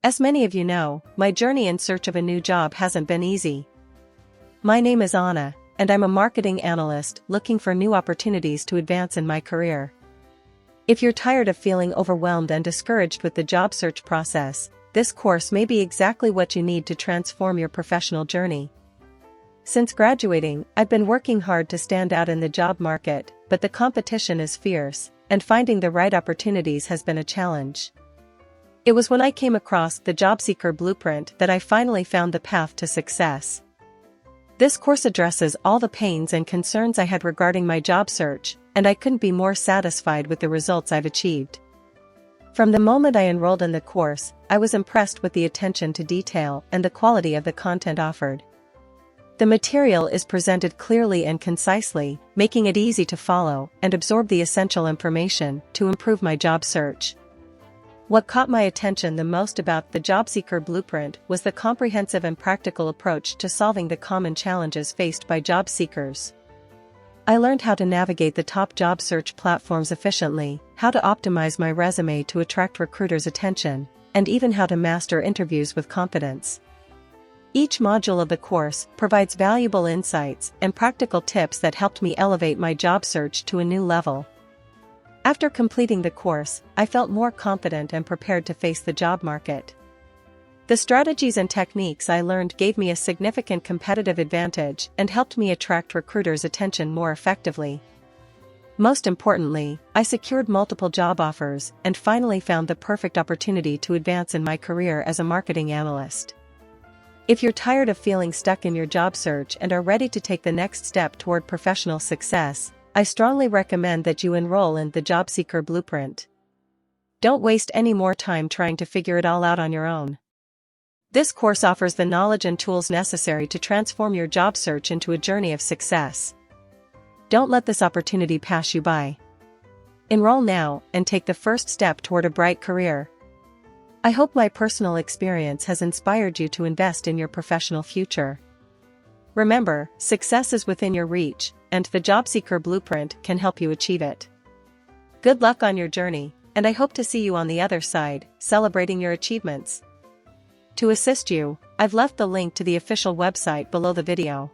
As many of you know, my journey in search of a new job hasn't been easy. My name is Anna, and I'm a marketing analyst looking for new opportunities to advance in my career. If you're tired of feeling overwhelmed and discouraged with the job search process, this course may be exactly what you need to transform your professional journey. Since graduating, I've been working hard to stand out in the job market, but the competition is fierce, and finding the right opportunities has been a challenge. It was when I came across the Jobseeker Blueprint that I finally found the path to success. This course addresses all the pains and concerns I had regarding my job search, and I couldn't be more satisfied with the results I've achieved. From the moment I enrolled in the course, I was impressed with the attention to detail and the quality of the content offered. The material is presented clearly and concisely, making it easy to follow and absorb the essential information to improve my job search. What caught my attention the most about the Jobseeker Blueprint was the comprehensive and practical approach to solving the common challenges faced by job seekers. I learned how to navigate the top job search platforms efficiently, how to optimize my resume to attract recruiters' attention, and even how to master interviews with confidence. Each module of the course provides valuable insights and practical tips that helped me elevate my job search to a new level. After completing the course, I felt more confident and prepared to face the job market. The strategies and techniques I learned gave me a significant competitive advantage and helped me attract recruiters' attention more effectively. Most importantly, I secured multiple job offers and finally found the perfect opportunity to advance in my career as a marketing analyst. If you're tired of feeling stuck in your job search and are ready to take the next step toward professional success, I strongly recommend that you enroll in the Jobseeker Blueprint. Don't waste any more time trying to figure it all out on your own. This course offers the knowledge and tools necessary to transform your job search into a journey of success. Don't let this opportunity pass you by. Enroll now and take the first step toward a bright career. I hope my personal experience has inspired you to invest in your professional future. Remember, success is within your reach, and the Jobseeker Blueprint can help you achieve it. Good luck on your journey, and I hope to see you on the other side, celebrating your achievements. To assist you, I've left the link to the official website below the video.